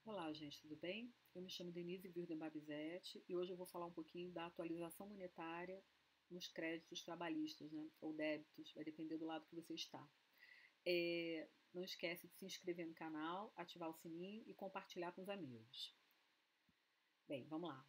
Olá, gente, tudo bem? Eu me chamo Denise Virden Babizete e hoje eu vou falar um pouquinho da atualização monetária nos créditos trabalhistas, né? Ou débitos, vai depender do lado que você está. Não esquece de se inscrever no canal, ativar o sininho e compartilhar com os amigos. Bem, vamos lá.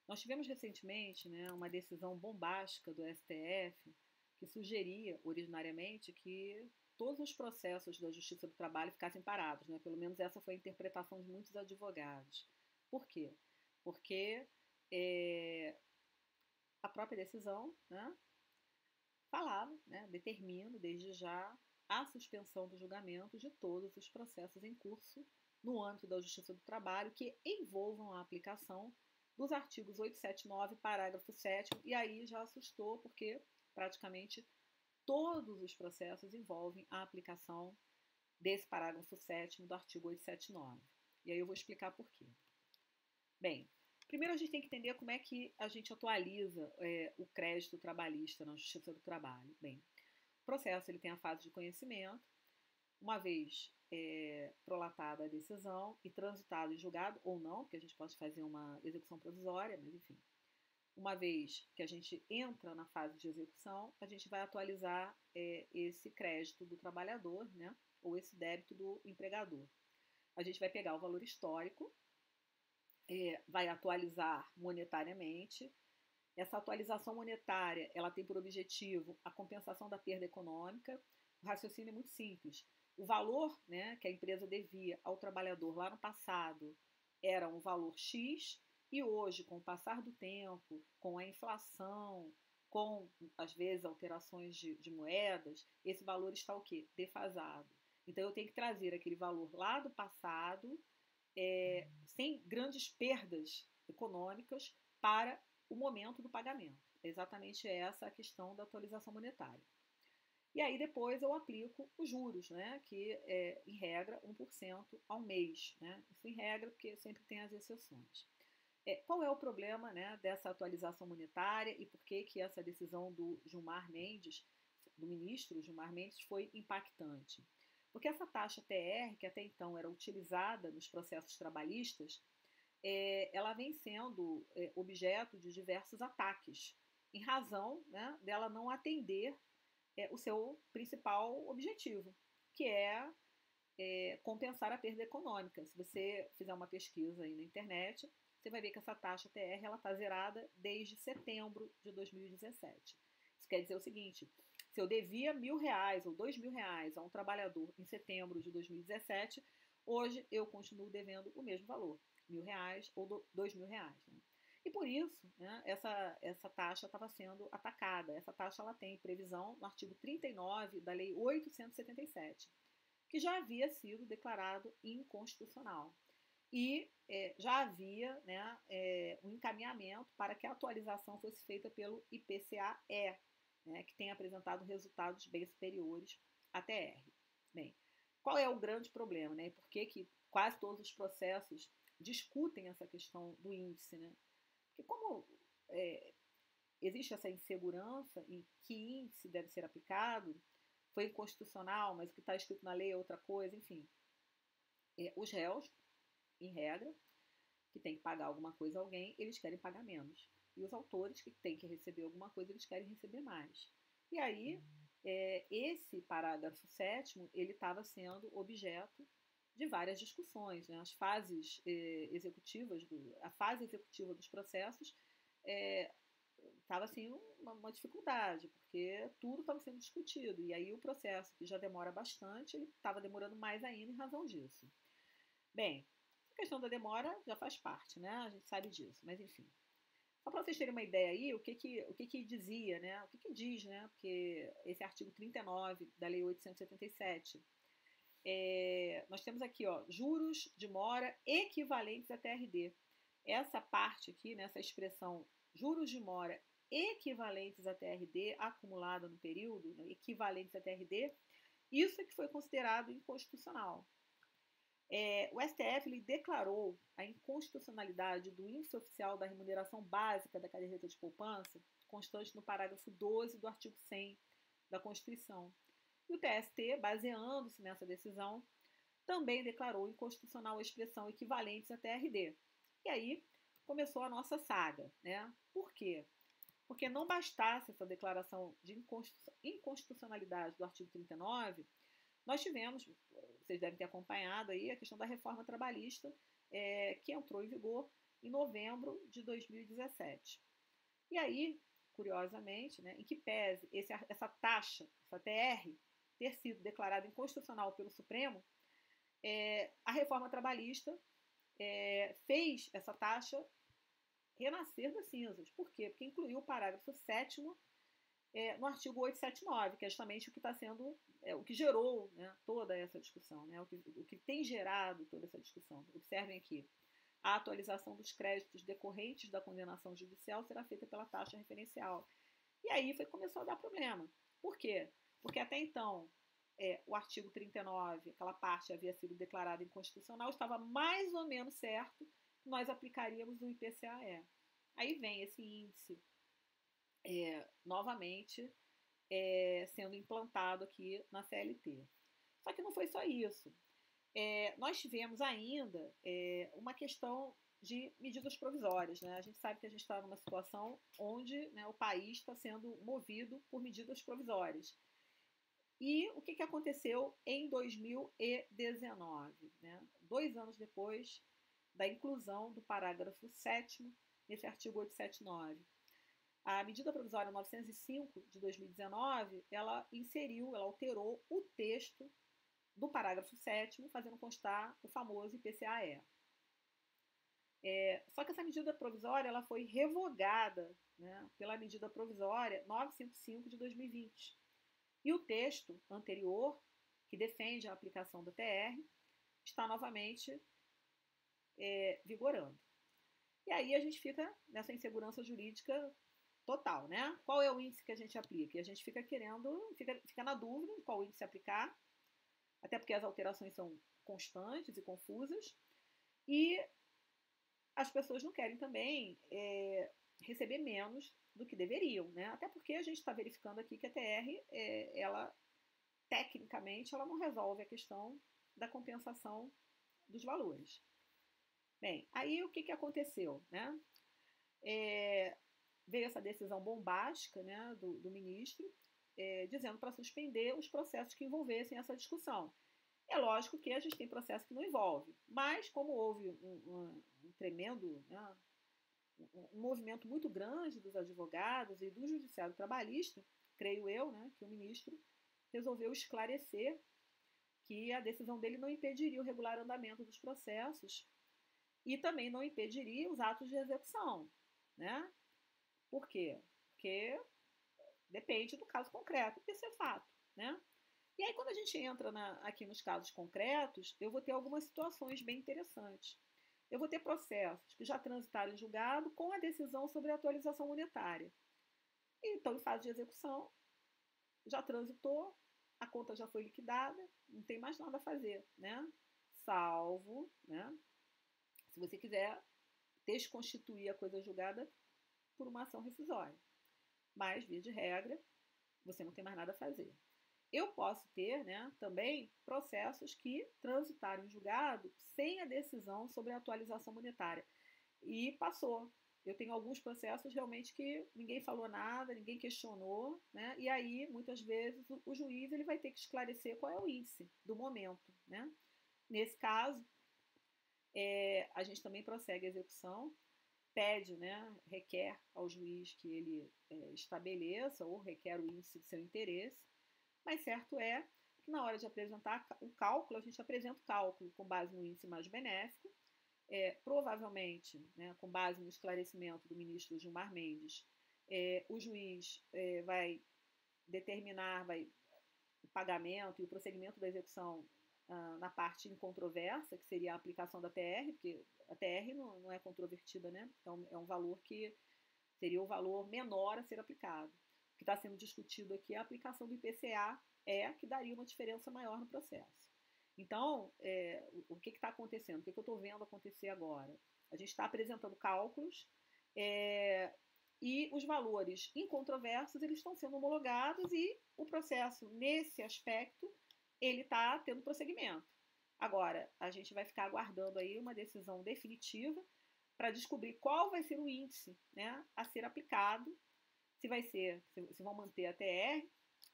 Nós tivemos recentemente, né, uma decisão bombástica do STF que sugeria originariamente que todos os processos da Justiça do Trabalho ficassem parados, né? Pelo menos essa foi a interpretação de muitos advogados. Por quê? Porque é, a própria decisão, né, falava, né, determina desde já a suspensão do julgamento de todos os processos em curso no âmbito da Justiça do Trabalho que envolvam a aplicação dos artigos 879, parágrafo 7º, e aí já assustou porque praticamente todos os processos envolvem a aplicação desse parágrafo 7º do artigo 879. E aí eu vou explicar por quê. Bem, primeiro a gente tem que entender como é que a gente atualiza o crédito trabalhista na Justiça do Trabalho. Bem, o processo ele tem a fase de conhecimento, uma vez prolatada a decisão e transitado em julgado, ou não, porque a gente pode fazer uma execução provisória, mas enfim. Uma vez que a gente entra na fase de execução, a gente vai atualizar esse crédito do trabalhador, né, ou esse débito do empregador. A gente vai pegar o valor histórico, vai atualizar monetariamente. Essa atualização monetária, ela tem por objetivo a compensação da perda econômica. O raciocínio é muito simples. O valor, né, que a empresa devia ao trabalhador lá no passado era um valor X, e hoje, com o passar do tempo, com a inflação, com, às vezes, alterações de moedas, esse valor está o quê? Defasado. Então, eu tenho que trazer aquele valor lá do passado, sem grandes perdas econômicas, para o momento do pagamento. É exatamente essa a questão da atualização monetária. E aí depois eu aplico os juros, né, que é, em regra, 1% ao mês. Né? Isso em regra, porque sempre tem as exceções. Qual é o problema, né, dessa atualização monetária e por que, que essa decisão do Gilmar Mendes, do ministro Gilmar Mendes, foi impactante? Porque essa taxa TR, que até então era utilizada nos processos trabalhistas, ela vem sendo objeto de diversos ataques, em razão, né, dela não atender o seu principal objetivo, que é compensar a perda econômica. Se você fizer uma pesquisa aí na internet, você vai ver que essa taxa TR está zerada desde setembro de 2017. Isso quer dizer o seguinte: se eu devia R$ 1.000 ou R$ 2.000 a um trabalhador em setembro de 2017, hoje eu continuo devendo o mesmo valor, R$ 1.000 ou R$ 2.000. Né? E por isso, né, essa taxa estava sendo atacada. Essa taxa ela tem previsão no artigo 39 da Lei 877, que já havia sido declarado inconstitucional. E já havia, né, um encaminhamento para que a atualização fosse feita pelo IPCA-E, né, que tem apresentado resultados bem superiores à TR. Bem, qual é o grande problema? Né? Por que quase todos os processos discutem essa questão do índice? Né? Porque como existe essa insegurança em que índice deve ser aplicado, foi inconstitucional, mas o que está escrito na lei é outra coisa, enfim. Os réus, em regra, que tem que pagar alguma coisa a alguém, eles querem pagar menos. E os autores, que têm que receber alguma coisa, eles querem receber mais. E aí, esse parágrafo 7º, ele estava sendo objeto de várias discussões. Né? As fases executivas, a fase executiva dos processos estava assim uma dificuldade, porque tudo estava sendo discutido. E aí o processo, que já demora bastante, ele estava demorando mais ainda em razão disso. Bem, a questão da demora já faz parte, né? A gente sabe disso, mas enfim. Só para vocês terem uma ideia aí, o que dizia, né? O que diz, né? Porque esse artigo 39 da Lei 877, nós temos aqui, ó, juros de mora equivalentes a TRD. Essa parte aqui, nessa expressão juros de mora equivalentes a TRD, acumulada no período, né, equivalentes a TRD, isso é que foi considerado inconstitucional. O STF ele declarou a inconstitucionalidade do índice oficial da remuneração básica da caderneta de poupança, constante no parágrafo 12 do artigo 100 da Constituição. E o TST, baseando-se nessa decisão, também declarou inconstitucional a expressão equivalentes a TRD. E aí começou a nossa saga, né? Por quê? Porque não bastasse essa declaração de inconstitucionalidade do artigo 39, nós tivemos, vocês devem ter acompanhado aí, a questão da reforma trabalhista, que entrou em vigor em novembro de 2017. E aí, curiosamente, né, em que pese essa taxa, essa TR, ter sido declarada inconstitucional pelo Supremo, a reforma trabalhista fez essa taxa renascer das cinzas. Por quê? Porque incluiu o parágrafo 7º no artigo 879, que é justamente o que está sendo, o que gerou, né, toda essa discussão, né, o que tem gerado toda essa discussão. Observem aqui. A atualização dos créditos decorrentes da condenação judicial será feita pela taxa referencial. E aí começou a dar problema. Por quê? Porque até então o artigo 39, aquela parte havia sido declarada inconstitucional, estava mais ou menos certo que nós aplicaríamos o IPCA-E. Aí vem esse índice novamente sendo implantado aqui na CLT. Só que não foi só isso. Nós tivemos ainda uma questão de medidas provisórias. Né? A gente sabe que a gente está numa situação onde, né, o país está sendo movido por medidas provisórias. E o que aconteceu em 2019? Né? 2 anos depois da inclusão do parágrafo 7º nesse artigo 879. A medida provisória 905 de 2019, ela alterou o texto do parágrafo 7º, fazendo constar o famoso IPCA-E. Só que essa medida provisória ela foi revogada, né, pela medida provisória 955 de 2020. E o texto anterior, que defende a aplicação da TR, está novamente vigorando. E aí a gente fica nessa insegurança jurídica total, né? Qual é o índice que a gente aplica? E a gente fica fica na dúvida de qual índice aplicar, até porque as alterações são constantes e confusas, e as pessoas não querem também receber menos do que deveriam, né? Até porque a gente está verificando aqui que a TR, ela tecnicamente, ela não resolve a questão da compensação dos valores. Bem, aí o que aconteceu, né? Veio essa decisão bombástica, né, do ministro, dizendo para suspender os processos que envolvessem essa discussão. É lógico que a gente tem processo que não envolve, mas como houve um tremendo, né, um movimento muito grande dos advogados e do judiciário trabalhista, creio eu, né, que o ministro resolveu esclarecer que a decisão dele não impediria o regular andamento dos processos e também não impediria os atos de execução, né? Por quê? Porque depende do caso concreto, isso é fato, né? E aí, quando a gente entra aqui nos casos concretos, eu vou ter algumas situações bem interessantes. Eu vou ter processos que já transitaram em julgado com a decisão sobre a atualização monetária. Então, em fase de execução, já transitou, a conta já foi liquidada, não tem mais nada a fazer, né? Salvo, né? Se você quiser desconstituir a coisa julgada por uma ação rescisória. Mas, via de regra, você não tem mais nada a fazer. Eu posso ter, né, também processos que transitaram em julgado sem a decisão sobre a atualização monetária. E passou. Eu tenho alguns processos realmente que ninguém falou nada, ninguém questionou, né? E aí, muitas vezes, o juiz ele vai ter que esclarecer qual é o índice do momento, né? Nesse caso, a gente também prossegue a execução, pede, né, requer ao juiz que ele estabeleça ou requer o índice de seu interesse, mas certo é que na hora de apresentar o cálculo, a gente apresenta o cálculo com base no índice mais benéfico, provavelmente, né, com base no esclarecimento do ministro Gilmar Mendes, o juiz vai determinar o pagamento e o procedimento da execução na parte incontroversa, que seria a aplicação da TR, porque a TR não é controvertida, né? Então é um valor que seria o valor menor a ser aplicado. O que está sendo discutido aqui é a aplicação do IPCA, que daria uma diferença maior no processo. Então, o que está acontecendo? O que eu estou vendo acontecer agora? A gente está apresentando cálculos e os valores incontroversos eles estão sendo homologados e o processo, nesse aspecto, ele está tendo prosseguimento. Agora, a gente vai ficar aguardando aí uma decisão definitiva para descobrir qual vai ser o índice, né, a ser aplicado, se vão manter a TR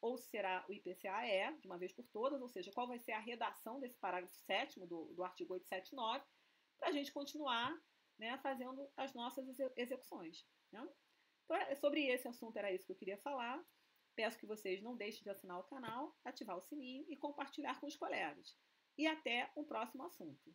ou se será o IPCA-E, de uma vez por todas, ou seja, qual vai ser a redação desse parágrafo 7º do artigo 879, para a gente continuar, né, fazendo as nossas execuções. Né? Então, sobre esse assunto era isso que eu queria falar. Peço que vocês não deixem de assinar o canal, ativar o sininho e compartilhar com os colegas. E até o próximo assunto.